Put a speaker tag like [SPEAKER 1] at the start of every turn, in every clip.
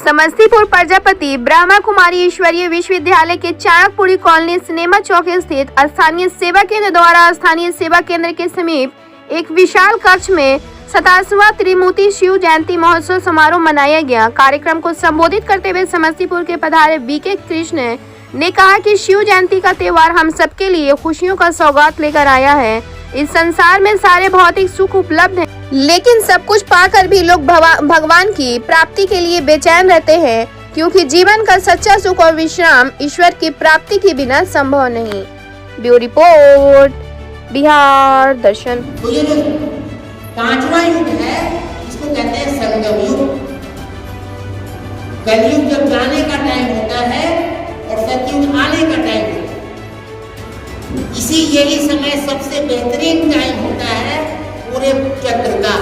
[SPEAKER 1] समस्तीपुर प्रजापति ब्रह्मा कुमारी ईश्वरीय विश्वविद्यालय के चाणकपुरी कॉलोनी सिनेमा चौक स्थित स्थानीय सेवा केंद्र द्वारा स्थानीय सेवा केंद्र के समीप एक विशाल कक्ष में 27वां त्रिमूर्ति शिव जयंती महोत्सव समारोह मनाया गया। कार्यक्रम को संबोधित करते हुए समस्तीपुर के पधारे बीके कृष्ण ने कहा कि शिव जयंती का त्योहार हम सबके लिए खुशियों का सौगात लेकर आया है। इस संसार में सारे भौतिक सुख उपलब्ध हैं, लेकिन सब कुछ पाकर भी लोग भगवान की प्राप्ति के लिए बेचैन रहते हैं, क्योंकि जीवन का सच्चा सुख और विश्राम ईश्वर की प्राप्ति के बिना संभव नहीं। ब्यूरो रिपोर्ट, बिहार दर्शन।
[SPEAKER 2] तो ये जो पांचवा युग है, इसको कहते हैं संगम युग। कलयुग जब जाने का टाइम होता है और सतयुग आने का टाइम होता है, यही समय सबसे बेहतरीन टाइम होता है पूरे चक्र का।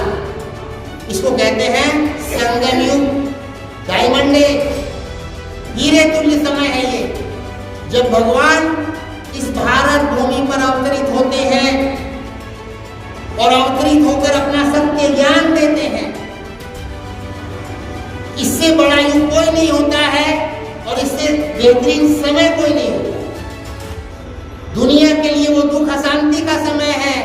[SPEAKER 2] इसको कहते हैं संगम युग। डायमंड हीरे तुल्य समय है ये, जब भगवान इस भारत भूमि पर अवतरित होते हैं और अवतरित होकर अपना सत्य ज्ञान देते हैं। इससे बड़ा युग कोई नहीं होता है और इससे बेहतरीन समय कोई नहीं होता। दुनिया के लिए वो दुख अशांति का समय है।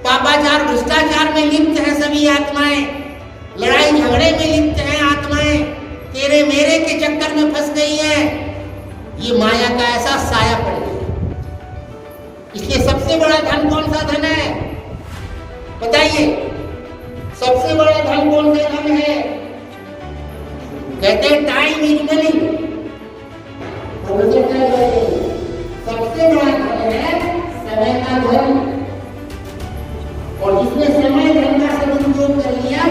[SPEAKER 2] पापाचार भ्रष्टाचार में लिप्त है सभी आत्माएं, लड़ाई झगड़े में लिप्त हैं आत्माएं, तेरे मेरे के चक्कर में फंस गई हैं। ये माया का ऐसा साया पड़ गया। इसलिए सबसे बड़ा धन कौन सा धन है बताइए? सबसे बड़ा धन कौन सा धन है? कहते हैं टाइम इज मनी। सबसे बड़ा धन है समय का धन, और जिसने समय धन का सदुपयोग कर लिया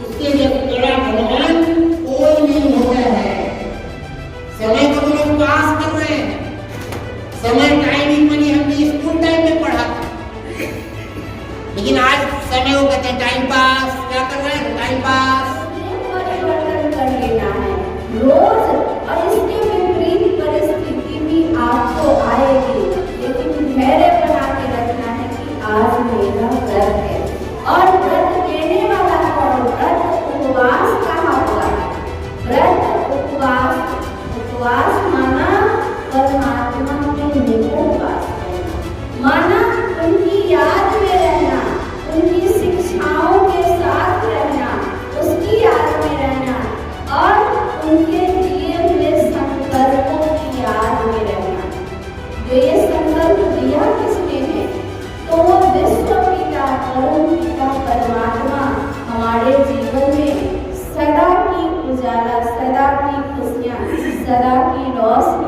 [SPEAKER 2] उसके लिए बड़ा धनवान कोई नहीं होता है। समय को तो लोग पास कर रहे हैं। समय टाइम इज मनी हमने स्कूल टाइम में पढ़ा था, लेकिन आज समय को कहते हैं टाइम पास। क्या कर रहे हैं? Time pass.
[SPEAKER 3] परिवर्तन कर लेना है रोज, और इसके विपरीत परिस्थिति भी आपको आएगी, लेकिन धैर्य बना के रखना है कि आज मेरा व्रत है। और व्रत देने वाला कौन? व्रत उपवास कहा हुआ है। व्रत उपवास माना परमात्मा के निकट वास करना, माना उनकी याद में रहना, उनकी शिक्षाओं के साथ रहना, उसकी याद में रहना और उनके दिए हुए संकल्पों की याद में रहना। जो ये संकल्प दिया किसने है? तो वो विश्व पिता परम पिता परमात्मा हमारे जीवन में सदा की उजाला, सदा की खुशियाँ, सदा की रोशनी